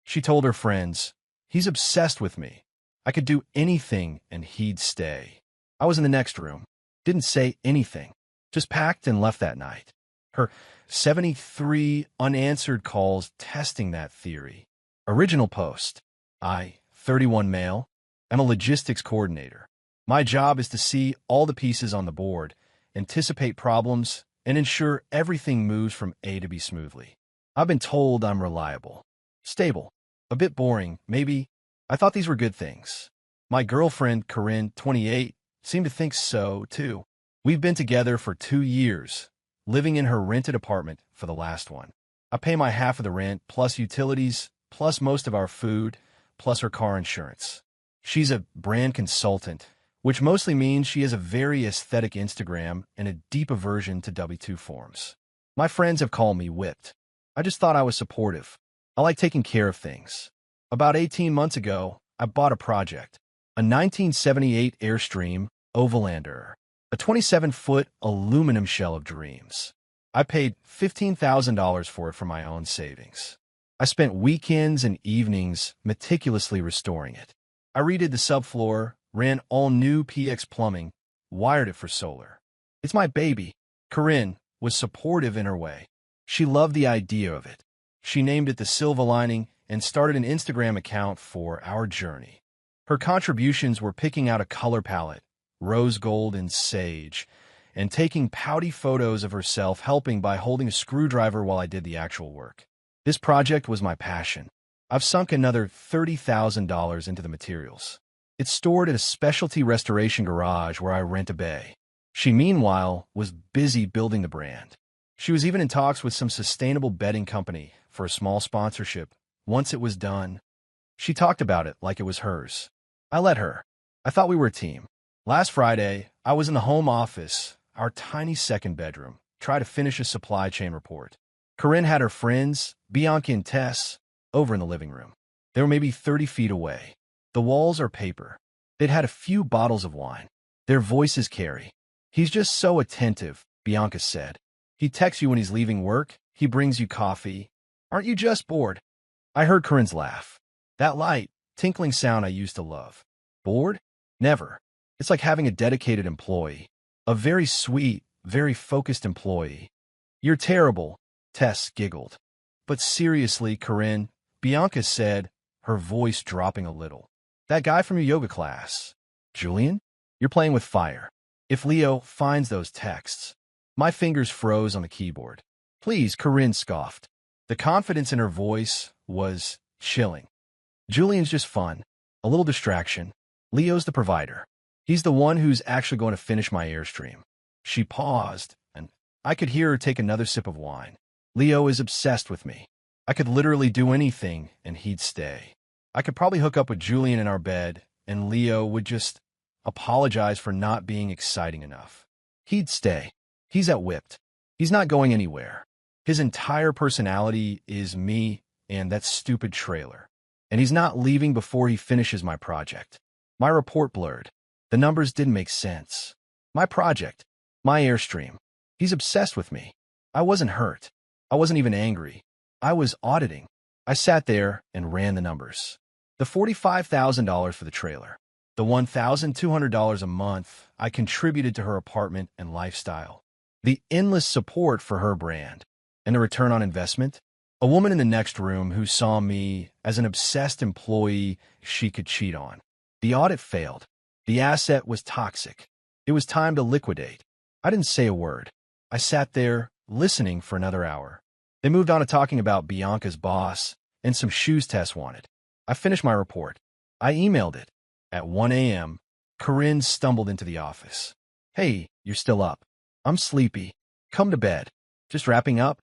She told her friends, "He's obsessed with me. I could do anything and he'd stay." I was in the next room. Didn't say anything. Just packed and left that night. Her 73 unanswered calls testing that theory. Original post. I, 31 male, am a logistics coordinator. My job is to see all the pieces on the board, anticipate problems, and ensure everything moves from A to B smoothly. I've been told I'm reliable. Stable. A bit boring, maybe. I thought these were good things. My girlfriend, Corinne, 28, seemed to think so, too. We've been together for 2 years, living in her rented apartment for the last one. I pay my half of the rent, plus utilities, plus most of our food, plus her car insurance. She's a brand consultant, which mostly means she has a very aesthetic Instagram and a deep aversion to W-2 forms. My friends have called me whipped. I just thought I was supportive. I like taking care of things. About 18 months ago, I bought a project, a 1978 Airstream Ovalander, a 27-foot aluminum shell of dreams. I paid $15,000 for it from my own savings. I spent weekends and evenings meticulously restoring it. I redid the subfloor, ran all new PX plumbing, wired it for solar. It's my baby. Corinne was supportive in her way. She loved the idea of it. She named it the Silver Lining and started an Instagram account for our journey. Her contributions were picking out a color palette, rose gold and sage, and taking pouty photos of herself helping by holding a screwdriver while I did the actual work. This project was my passion. I've sunk another $30,000 into the materials. It's stored at a specialty restoration garage where I rent a bay. She, meanwhile, was busy building the brand. She was even in talks with some sustainable bedding company for a small sponsorship. Once it was done, she talked about it like it was hers. I let her. I thought we were a team. Last Friday, I was in the home office, our tiny second bedroom, trying to finish a supply chain report. Corinne had her friends, Bianca and Tess, over in the living room. They were maybe 30 feet away. The walls are paper. They'd had a few bottles of wine. Their voices carry. "He's just so attentive," Bianca said. "He texts you when he's leaving work. He brings you coffee. Aren't you just bored?" I heard Corinne's laugh. That light, tinkling sound I used to love. Bored? Never. It's like having a dedicated employee. A very sweet, very focused employee. "You're terrible," Tess giggled. "But seriously, Corinne," Bianca said, her voice dropping a little. "That guy from your yoga class, Julian? You're playing with fire. If Leo finds those texts..." My fingers froze on the keyboard. "Please," Corinne scoffed. The confidence in her voice was chilling. "Julian's just fun. A little distraction. Leo's the provider. He's the one who's actually going to finish my Airstream." She paused, and I could hear her take another sip of wine. "Leo is obsessed with me. I could literally do anything, and he'd stay. I could probably hook up with Julian in our bed, and Leo would just apologize for not being exciting enough. He'd stay. He's at Whipped. He's not going anywhere. His entire personality is me and that stupid trailer. And he's not leaving before he finishes my project." My report blurred. The numbers didn't make sense. My project. My Airstream. He's obsessed with me. I wasn't hurt. I wasn't even angry. I was auditing. I sat there and ran the numbers. The $45,000 for the trailer. The $1,200 a month I contributed to her apartment and lifestyle. The endless support for her brand. And the return on investment? A woman in the next room who saw me as an obsessed employee she could cheat on. The audit failed. The asset was toxic. It was time to liquidate. I didn't say a word. I sat there, listening for another hour. They moved on to talking about Bianca's boss and some shoes Tess wanted. I finished my report. I emailed it. At 1 a.m., Corinne stumbled into the office. "Hey, you're still up." "I'm sleepy. Come to bed." "Just wrapping up?"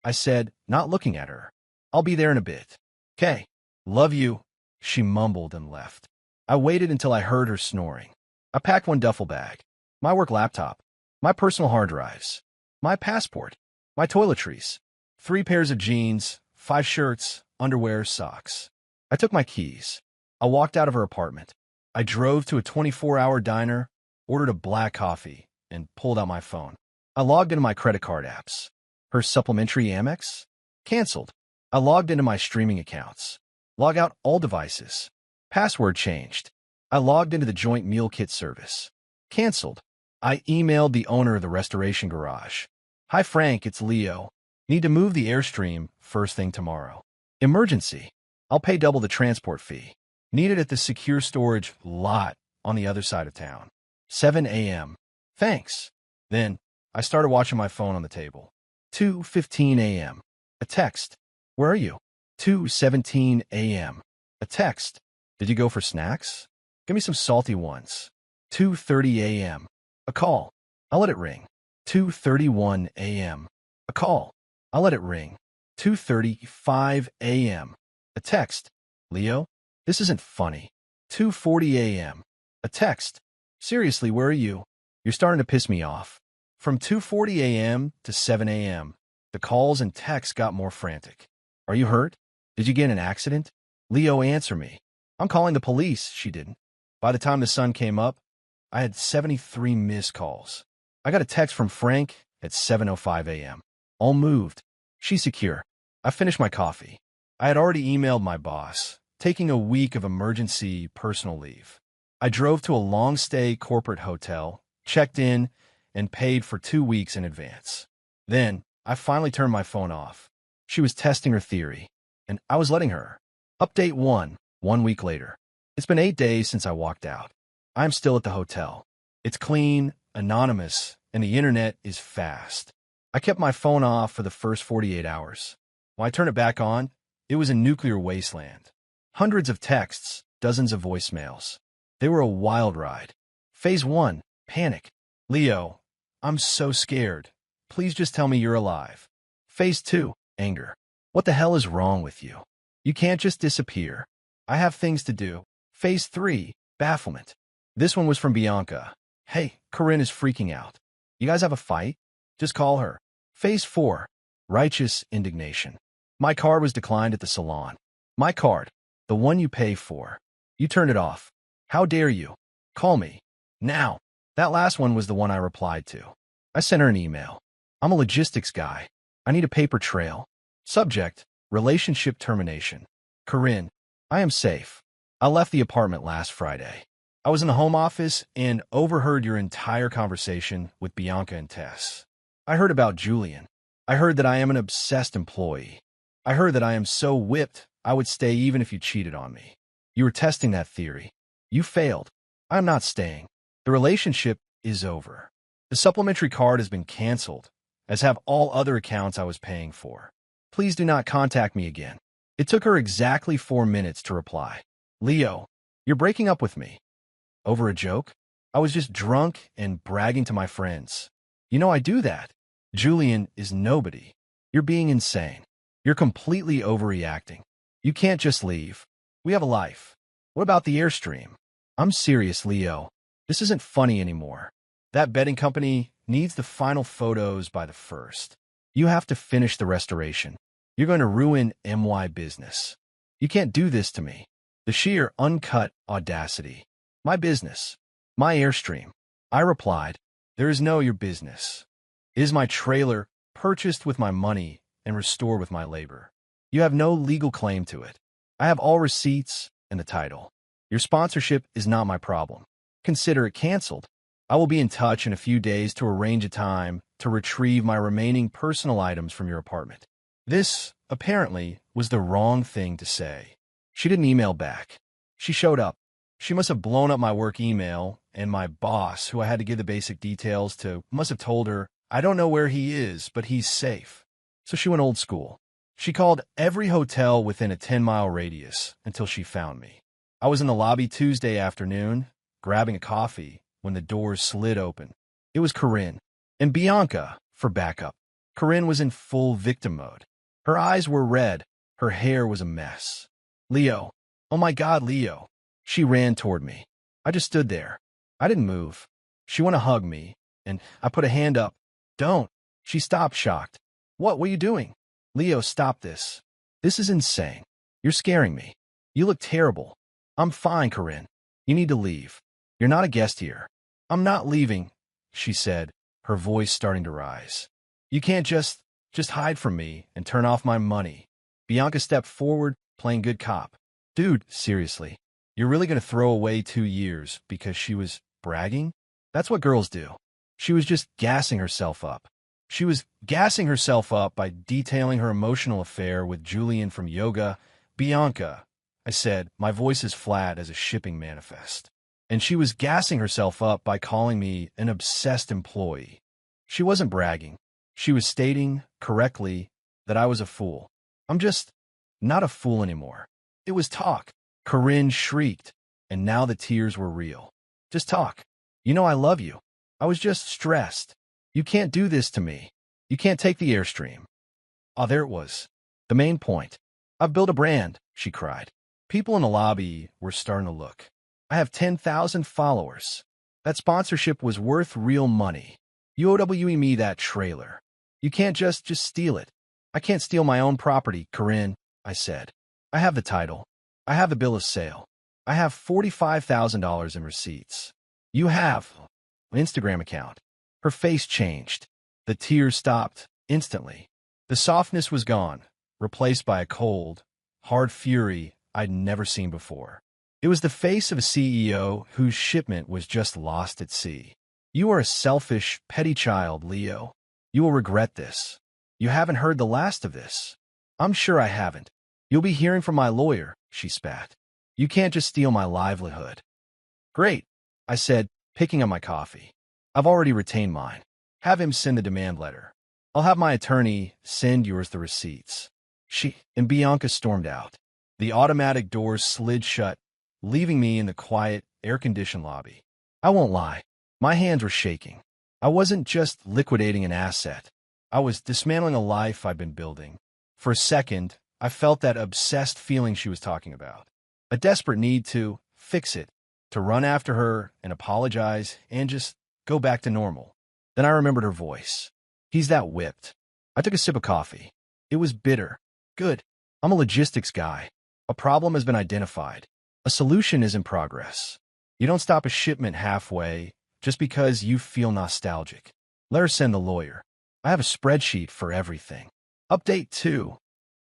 I said, not looking at her. "I'll be there in a bit." "'Kay. Love you," she mumbled and left. I waited until I heard her snoring. I packed one duffel bag, my work laptop, my personal hard drives, my passport, my toiletries, 3 pairs of jeans, 5 shirts, underwear, socks. I took my keys. I walked out of her apartment. I drove to a 24-hour diner, ordered a black coffee, and pulled out my phone. I logged into my credit card apps. Her supplementary Amex? Canceled. I logged into my streaming accounts. Log out all devices. Password changed. I logged into the joint meal kit service. Canceled. I emailed the owner of the restoration garage. Hi Frank, it's Leo. Need to move the Airstream first thing tomorrow. Emergency. I'll pay double the transport fee. Need it at the secure storage lot on the other side of town. 7 a.m. Thanks. Then I started watching my phone on the table. 2:15 a.m. A text. Where are you? 2:17 a.m. A text. Did you go for snacks? Give me some salty ones. 2:30 a.m. A call. I'll let it ring. 2:31 a.m. A call. I'll let it ring. 2:35 a.m. A text. Leo, this isn't funny. 2:40 a.m. A text. Seriously, where are you? You're starting to piss me off. From 2:40 a.m. to 7 a.m., the calls and texts got more frantic. Are you hurt? Did you get in an accident? Leo, answer me. I'm calling the police. She didn't. By the time the sun came up, I had 73 missed calls. I got a text from Frank at 7:05 a.m. All moved. She's secure. I finished my coffee. I had already emailed my boss, taking a week of emergency personal leave. I drove to a long-stay corporate hotel, checked in, and paid for 2 weeks in advance. Then, I finally turned my phone off. She was testing her theory, and I was letting her. Update 1 week later. It's been 8 days since I walked out. I'm still at the hotel. It's clean, anonymous, and the internet is fast. I kept my phone off for the first 48 hours. When I turned it back on, it was a nuclear wasteland. Hundreds of texts, dozens of voicemails. They were a wild ride. Phase 1, panic. Leo, I'm so scared. Please just tell me you're alive. Phase 2, anger. What the hell is wrong with you? You can't just disappear. I have things to do. Phase 3, bafflement. This one was from Bianca. Hey, Corinne is freaking out. You guys have a fight? Just call her. Phase 4, righteous indignation. My card was declined at the salon. My card, the one you pay for. You turned it off. How dare you? Call me. Now. That last one was the one I replied to. I sent her an email. I'm a logistics guy. I need a paper trail. Subject, relationship termination. Corinne, I am safe. I left the apartment last Friday. I was in the home office and overheard your entire conversation with Bianca and Tess. I heard about Julian. I heard that I am an obsessed employee. I heard that I am so whipped I would stay even if you cheated on me. You were testing that theory. You failed. I'm not staying. The relationship is over. The supplementary card has been canceled, as have all other accounts I was paying for. Please do not contact me again. It took her exactly 4 minutes to reply. Leo, you're breaking up with me. Over a joke? I was just drunk and bragging to my friends. You know I do that. Julian is nobody. You're being insane. You're completely overreacting. You can't just leave. We have a life. What about the Airstream? I'm serious, Leo. This isn't funny anymore. That bedding company needs the final photos by the 1st. You have to finish the restoration. You're going to ruin MY business. You can't do this to me. The sheer uncut audacity. My business. My Airstream. I replied, there is no your business. It is my trailer, purchased with my money and restored with my labor. You have no legal claim to it. I have all receipts and the title. Your sponsorship is not my problem. Consider it canceled. I will be in touch in a few days to arrange a time to retrieve my remaining personal items from your apartment. This, apparently, was the wrong thing to say. She didn't email back. She showed up. She must have blown up my work email, and my boss, who I had to give the basic details to, must have told her, I don't know where he is, but he's safe. So she went old school. She called every hotel within a 10-mile radius until she found me. I was in the lobby Tuesday afternoon, grabbing a coffee, when the doors slid open. It was Corinne, and Bianca, for backup. Corinne was in full victim mode. Her eyes were red. Her hair was a mess. Leo. Oh my God, Leo. She ran toward me. I just stood there. I didn't move. She wanted to hug me, and I put a hand up. Don't. She stopped, shocked. What are you doing? Leo, stop this. This is insane. You're scaring me. You look terrible. I'm fine, Corinne. You need to leave. You're not a guest here. I'm not leaving, she said, her voice starting to rise. You can't just hide from me and turn off my money. Bianca stepped forward, playing good cop. Dude, seriously, you're really going to throw away 2 years because she was bragging? That's what girls do. She was just gassing herself up. She was gassing herself up by detailing her emotional affair with Julian from yoga. Bianca, I said, my voice as flat as a shipping manifest. And she was gassing herself up by calling me an obsessed employee. She wasn't bragging. She was stating, correctly, that I was a fool. I'm just not a fool anymore. It was talk. Corinne shrieked, and now the tears were real. Just talk. You know I love you. I was just stressed. You can't do this to me. You can't take the Airstream. Ah, there it was. The main point. I've built a brand, she cried. People in the lobby were starting to look. I have 10,000 followers. That sponsorship was worth real money. You OWE me that trailer. You can't just steal it. I can't steal my own property, Corinne, I said. I have the title. I have the bill of sale. I have $45,000 in receipts. You have an Instagram account. Her face changed. The tears stopped instantly. The softness was gone, replaced by a cold, hard fury I'd never seen before. It was the face of a CEO whose shipment was just lost at sea. You are a selfish, petty child, Leo. You will regret this. You haven't heard the last of this. I'm sure I haven't. You'll be hearing from my lawyer, she spat. You can't just steal my livelihood. Great, I said, picking up my coffee. I've already retained mine. Have him send the demand letter. I'll have my attorney send yours the receipts. She and Bianca stormed out. The automatic doors slid shut, leaving me in the quiet, air-conditioned lobby. I won't lie. My hands were shaking. I wasn't just liquidating an asset. I was dismantling a life I'd been building. For a second, I felt that obsessed feeling she was talking about. A desperate need to fix it, to run after her and apologize and just go back to normal. Then I remembered her voice. He's that whipped. I took a sip of coffee. It was bitter. Good. I'm a logistics guy. A problem has been identified. A solution is in progress. You don't stop a shipment halfway just because you feel nostalgic. Let her send the lawyer. I have a spreadsheet for everything. Update 2.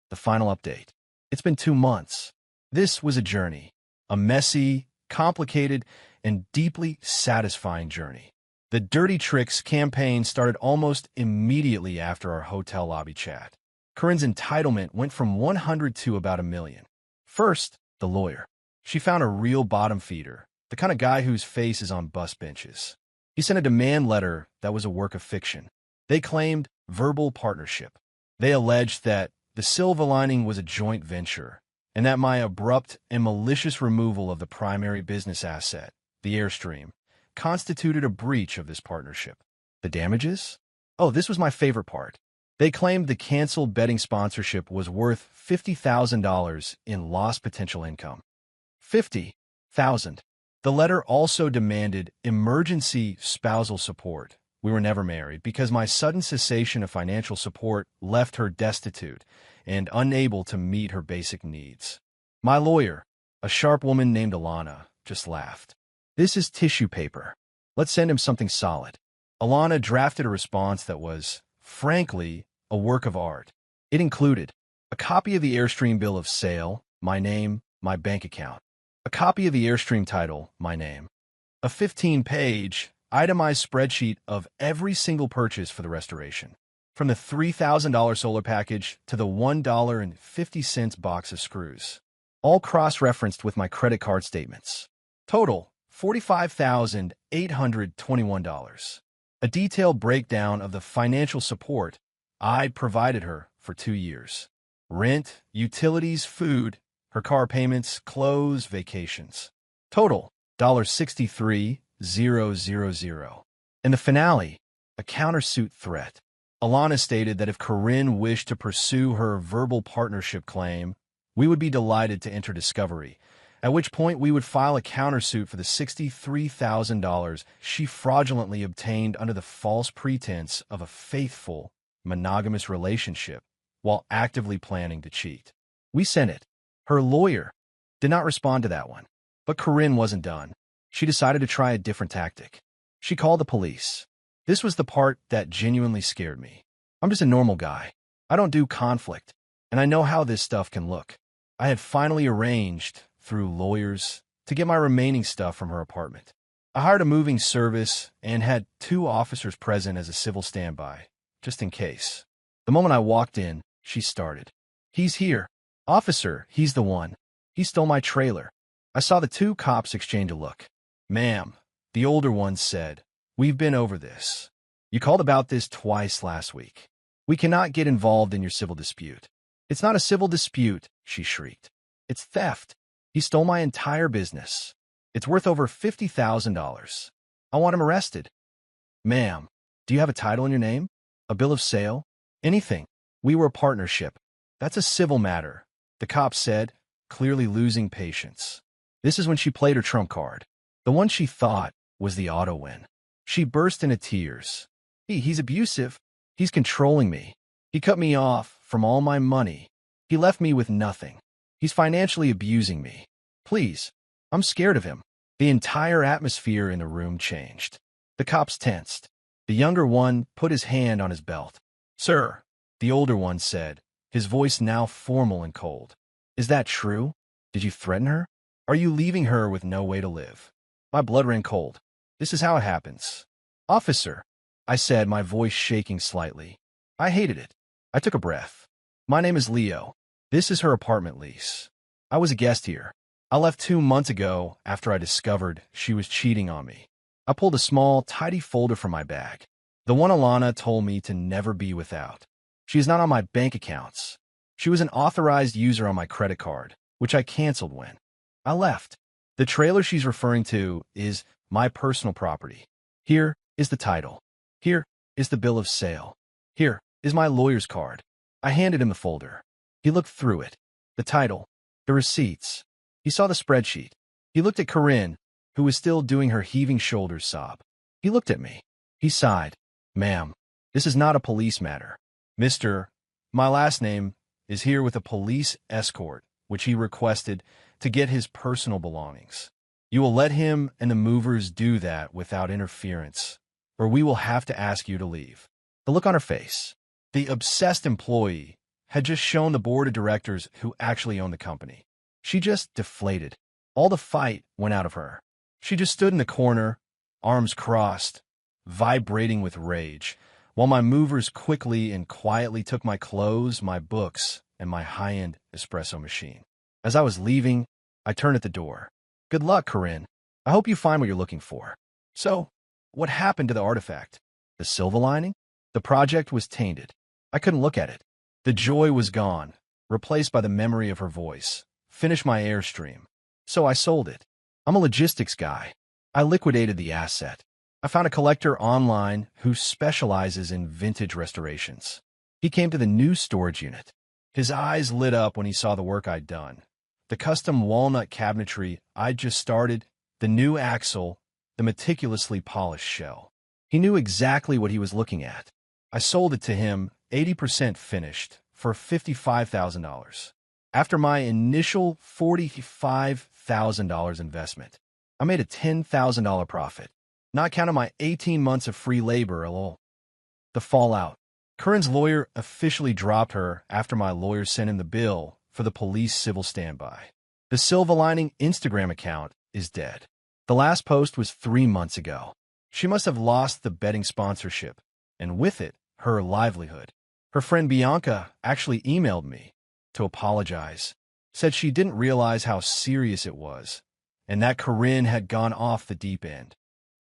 The final update. It's been 2 months. This was a journey. A messy, complicated, and deeply satisfying journey. The Dirty Tricks campaign started almost immediately after our hotel lobby chat. Corinne's entitlement went from 100 to about 1 million. First, the lawyer. She found a real bottom feeder, the kind of guy whose face is on bus benches. He sent a demand letter that was a work of fiction. They claimed verbal partnership. They alleged that the silver lining was a joint venture, and that my abrupt and malicious removal of the primary business asset, the Airstream, constituted a breach of this partnership. The damages? Oh, this was my favorite part. They claimed the canceled betting sponsorship was worth $50,000 in lost potential income. $50,000. The letter also demanded emergency spousal support. We were never married because my sudden cessation of financial support left her destitute and unable to meet her basic needs. My lawyer, a sharp woman named Alana, just laughed. This is tissue paper. Let's send him something solid. Alana drafted a response that was, frankly, a work of art. It included a copy of the Airstream bill of sale, my name, my bank account. A copy of the Airstream title, my name. A 15-page, itemized spreadsheet of every single purchase for the restoration, from the $3,000 solar package to the $1.50 box of screws, all cross-referenced with my credit card statements. Total, $45,821. A detailed breakdown of the financial support I'd provided her for 2 years. Rent, utilities, food, her car payments, clothes, vacations. Total, $63,000. In the finale, a countersuit threat. Alana stated that if Corinne wished to pursue her verbal partnership claim, we would be delighted to enter discovery, at which point we would file a countersuit for the $63,000 she fraudulently obtained under the false pretense of a faithful, monogamous relationship while actively planning to cheat. We sent it. Her lawyer did not respond to that one. But Corinne wasn't done. She decided to try a different tactic. She called the police. This was the part that genuinely scared me. I'm just a normal guy. I don't do conflict, and I know how this stuff can look. I had finally arranged, through lawyers, to get my remaining stuff from her apartment. I hired a moving service and had 2 officers present as a civil standby, just in case. The moment I walked in, she started. "He's here. Officer, he's the one. He stole my trailer." I saw the 2 cops exchange a look. "Ma'am," the older one said, "we've been over this. You called about this twice last week. We cannot get involved in your civil dispute." "It's not a civil dispute," she shrieked. "It's theft. He stole my entire business. It's worth over $50,000. I want him arrested." "Ma'am, do you have a title in your name? A bill of sale? Anything? We were a partnership." "That's a civil matter," the cop said, clearly losing patience. This is when she played her trump card, the one she thought was the auto win. She burst into tears. He's abusive. He's controlling me. He cut me off from all my money. He left me with nothing. He's financially abusing me. Please, I'm scared of him." The entire atmosphere in the room changed. The cops tensed. The younger one put his hand on his belt. "Sir," the older one said, his voice now formal and cold. "Is that true? Did you threaten her? Are you leaving her with no way to live?" My blood ran cold. "This is how it happens." "Officer," I said, my voice shaking slightly. I hated it. I took a breath. "My name is Leo. This is her apartment lease. I was a guest here. I left 2 months ago after I discovered she was cheating on me." I pulled a small, tidy folder from my bag. "The one Alana told me to never be without. She is not on my bank accounts. She was an authorized user on my credit card, which I canceled when I left. The trailer she's referring to is my personal property. Here is the title. Here is the bill of sale. Here is my lawyer's card." I handed him the folder. He looked through it. The title, the receipts. He saw the spreadsheet. He looked at Corinne, who was still doing her heaving shoulders sob. He looked at me. He sighed. "Ma'am, this is not a police matter. Mr. My last name is here with a police escort, which he requested to get his personal belongings. You will let him and the movers do that without interference, or we will have to ask you to leave." The look on her face. The obsessed employee had just shown the board of directors who actually owned the company. She just deflated. All the fight went out of her. She just stood in the corner, arms crossed, vibrating with rage, while my movers quickly and quietly took my clothes, my books, and my high-end espresso machine. As I was leaving, I turned at the door. "Good luck, Corinne. I hope you find what you're looking for." So, what happened to the artifact? The silver lining? The project was tainted. I couldn't look at it. The joy was gone, replaced by the memory of her voice. Finish my Airstream. So I sold it. I'm a logistics guy. I liquidated the asset. I found a collector online who specializes in vintage restorations. He came to the new storage unit. His eyes lit up when he saw the work I'd done. The custom walnut cabinetry I'd just started, the new axle, the meticulously polished shell. He knew exactly what he was looking at. I sold it to him, 80% finished, for $55,000. After my initial $45,000 investment, I made a $10,000 profit, not counting my 18 months of free labor alone. The fallout. Corinne's lawyer officially dropped her after my lawyer sent him the bill for the police civil standby. The Silver Lining Instagram account is dead. The last post was 3 months ago. She must have lost the betting sponsorship, and with it, her livelihood. Her friend Bianca actually emailed me to apologize, said she didn't realize how serious it was, and that Corinne had gone off the deep end.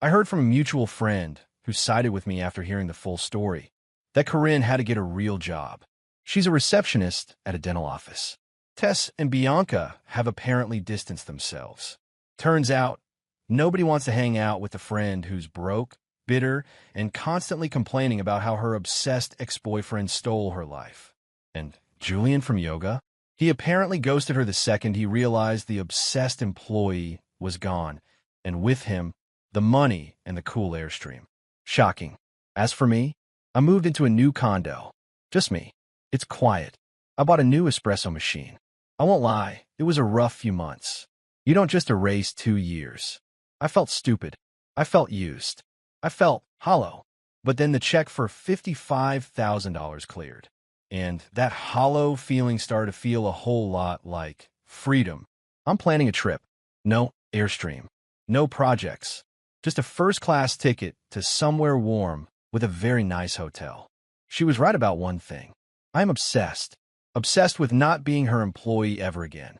I heard from a mutual friend who sided with me after hearing the full story, that Corinne had to get a real job. She's a receptionist at a dental office. Tess and Bianca have apparently distanced themselves. Turns out, nobody wants to hang out with a friend who's broke, bitter, and constantly complaining about how her obsessed ex-boyfriend stole her life. And Julian from yoga? He apparently ghosted her the second he realized the obsessed employee was gone, and with him, the money and the cool Airstream. Shocking. As for me, I moved into a new condo. Just me. It's quiet. I bought a new espresso machine. I won't lie, it was a rough few months. You don't just erase 2 years. I felt stupid. I felt used. I felt hollow. But then the check for $55,000 cleared. and that hollow feeling started to feel a whole lot like freedom. I'm planning a trip. No Airstream. No projects. Just a first-class ticket to somewhere warm with a very nice hotel. She was right about one thing. I'm obsessed. Obsessed with not being her employee ever again.